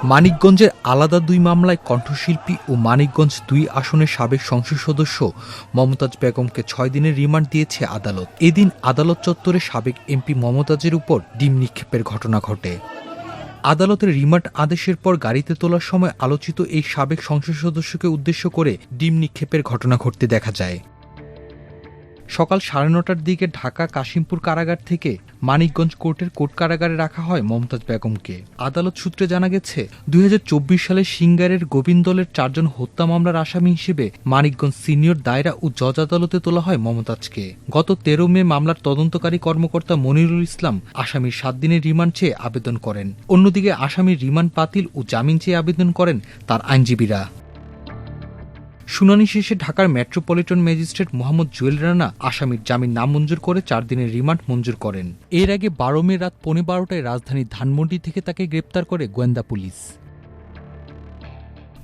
মানিকগঞ্জের আলাদা দুই মামলায় কণ্ঠশিল্পী ও মানিকগঞ্জ ২ আসনের সাবেক সংসদ সদস্য মমতাজ বেগমকে ৬ দিনের রিমান্ড দিয়েছে আদালত। এদিন আদালত চত্বরে সাবেক এমপি মমতাজের উপর ডিম নিক্ষেপের ঘটনা ঘটে। আদালতের রিমান্ড আদেশের পর গাড়িতে তোলার সময় আলোচিত এই সাবেক সংসদ সদস্যকে উদ্দেশ্য করে ডিম নিক্ষেপের ঘটনা ঘটতে দেখা যায়। সকাল ৯:৩০টার দিকে ঢাকা কাশিমপুর কারাগার থেকে মানিকগঞ্জ কোর্টের কোর্ট কারাগারে রাখা হয় মমতাজ বেগমকে। আদালত সূত্রে জানা গেছে, ২০২৪ সালে সিঙ্গারের গোবিন্দলের ৪ জন হত্যা মামলার আসামি হিসেবে মানিকগঞ্জ সিনিয়র দায়রা ও জজ আদালতে তোলা হয় মমতাজকে। গত ১৩ মে মামলার তদন্তকারী কর্মকর্তা মনিরুল ইসলাম আসামির ৭ দিনের রিমান্ড চেয়ে আবেদন করেন। অন্যদিকে আসামির রিমান্ড বাতিল ও জামিন চেয়ে আবেদন করেন তার আইনজীবীরা। শুনানি শেষে ঢাকার মেট্রোপলিটন ম্যাজিস্ট্রেট মোহাম্মদ জুয়েল রানা আসামির জামিন নামঞ্জুর করে ৪ দিনের রিমান্ড মঞ্জুর করেন। এর আগে ১২ মে রাত ১৫:১২টায় রাজধানীর ধানমন্ডি থেকে তাকে গ্রেপ্তার করে গোয়েন্দা পুলিশ।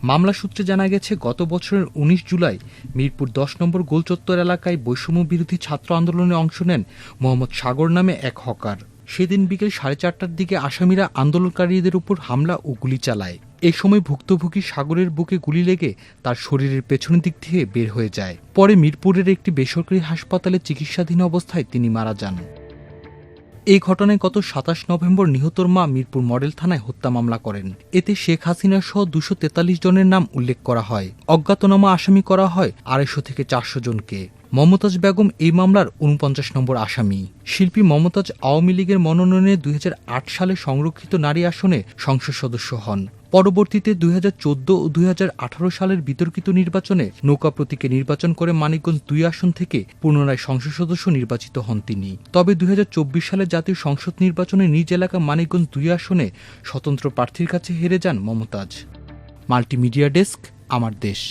মামলা সূত্রে জানা গেছে, গত বছরের ১৯ জুলাই মিরপুর ১০ নম্বর গোলচত্বর এলাকায় বৈষম্য বিরোধী ছাত্র আন্দোলনে অংশ নেন মোহাম্মদ সাগর নামে এক হকার। সেদিন বিকেল ৪:৩০টার দিকে আসামিরা আন্দোলনকারীদের উপর হামলা ও গুলি চালায়। এ সময় ভুক্তভোগী সাগরের বুকে গুলি লেগে তার শরীরের পেছনের দিক থেকে বের হয়ে যায়। পরে মিরপুরের একটি বেসরকারি হাসপাতালে চিকিৎসাধীন অবস্থায় তিনি মারা যান। এই ঘটনায় গত ২৭ নভেম্বর নিহতর মা মিরপুর মডেল থানায় হত্যা মামলা করেন। এতে শেখ হাসিনা সহ ২৪৩ জনের নাম উল্লেখ করা হয়। অজ্ঞাতনামা আসামি করা হয় ২৫০ থেকে ৪০০ জনকে। মমতাজ বেগম এই মামলার ৪৯ নম্বর আসামি। শিল্পী মমতাজ আওয়ামী লীগের মনোনয়নে ২০০৮ সালে সংরক্ষিত নারী আসনে সংসদ সদস্য হন। পরবর্তীতে ২০১৪ ও ২০১৮ সালের বিতর্কিত নির্বাচনে নৌকা প্রতীকে নির্বাচন করে মানিকগঞ্জ ২ আসন থেকে পুনরায় সংসদ সদস্য নির্বাচিত হন তিনি। তবে ২০২৪ সালে জাতীয় সংসদ নির্বাচনে নিজ এলাকা মানিকগঞ্জ ২ আসনে স্বতন্ত্র প্রার্থীর কাছে হেরে যান মমতাজ। মাল্টিমিডিয়া ডেস্ক, আমার দেশ।